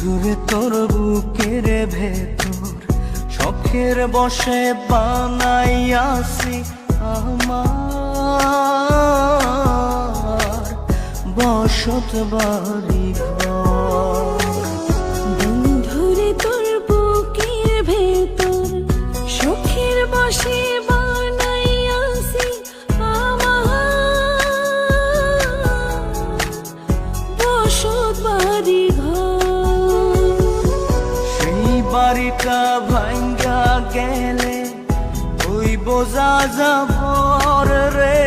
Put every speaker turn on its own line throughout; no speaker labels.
বন্ধুরে তোর বুকের ভেতর শখের বসে বানাইয়াছি আমার বসত বাড়ি ঘর।
বন্ধুরে তোর বুকের ভেতর শখের বসে বানাইয়াছি আমার বসত বাড়ি ঘর।
সেই বাড়িটা ভাঙ্গা গেলে ওই বোঝা যাবর রে,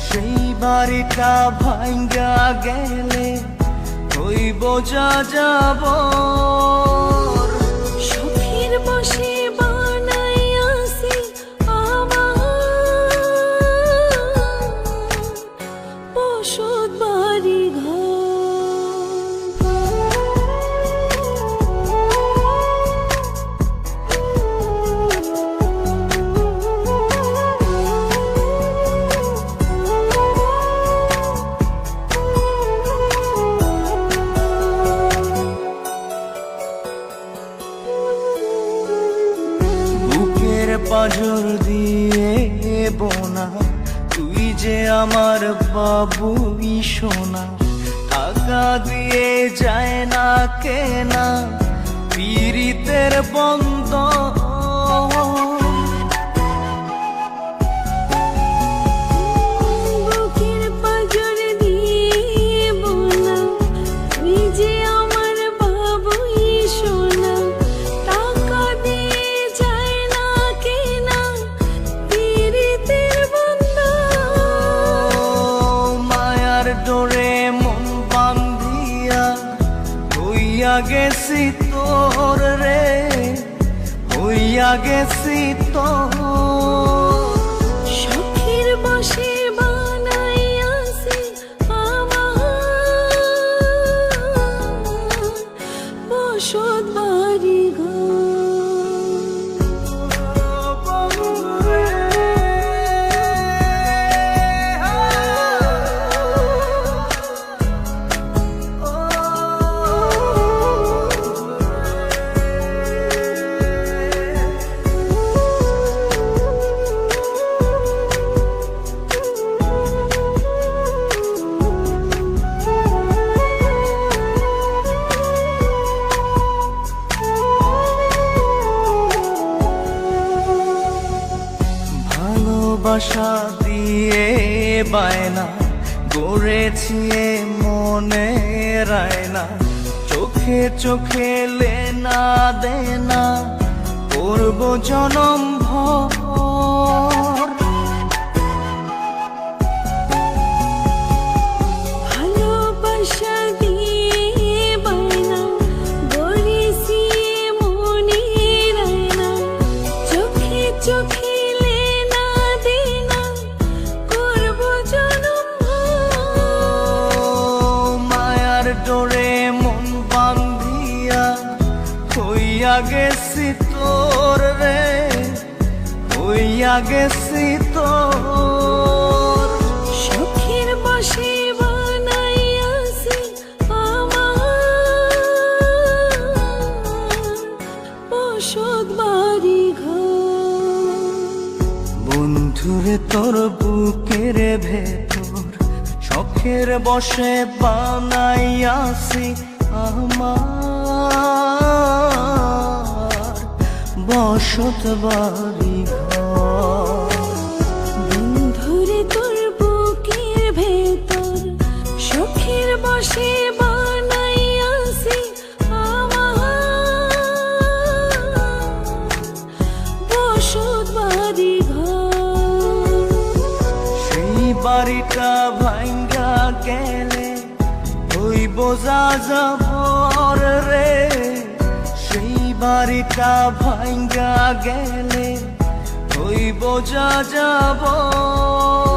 সেই বাড়িটা ভাঙ্গা গেলে ওই বোঝা যাবর।
শখের বসে বানাইয়াছি আমার বসত বাড়ি ঘর।
পাঁজর দিয়ে বোনা তুই যে আমার বাবুই সোনা, টাকা দিয়ে যায় না কেনা পীড়িতের বন্ধ।
বুকের পাঁজর দিয়ে বোনা তুই যে আমার বাবুই সোনা, টাকা দিয়ে যায় না কেনা পীড়িতের বন্ধন।
মায়ার ডোরে মন বান্ধিয়া হইয়া গেছি তোর রে, হইয়া গেছি তোর।
শখের বসে বানাইয়াছি আমার বসত বাড়ি ঘর।
ভালোবাসা দিয়ে বায়না গড়েছি মনে রায়না, চোখে চোখে লেনা দেনা করব জনম ভর।
ভালোবাসা দিয়ে বায়না গড়েছি মনে রায়না, চোখে চোখে লেনা দেনা করব জনম ভর।
মায়ার ডোরে মন বান্ধিয়া হইয়া গেছি তোর রে, হইয়া গেছি তোর।
শখের বসে বানাইয়াছি আমার বসত বাড়ি ঘর।
বন্ধুরে তোর বুকের ভেতর শখের বসে বানাইয়াছি আমার বসত বাড়ি ঘর।
বন্ধুরে তোর বুকের ভেতর শখের বসে বানাইয়াছি আমার বসত বাড়ি ঘর।
সেই বাড়িটা ভাঙ্গা গেলে ওই বোঝা যাবর রে, সেই বাড়িটা ভাঙ্গা গেলে ওই বোঝা যাবর।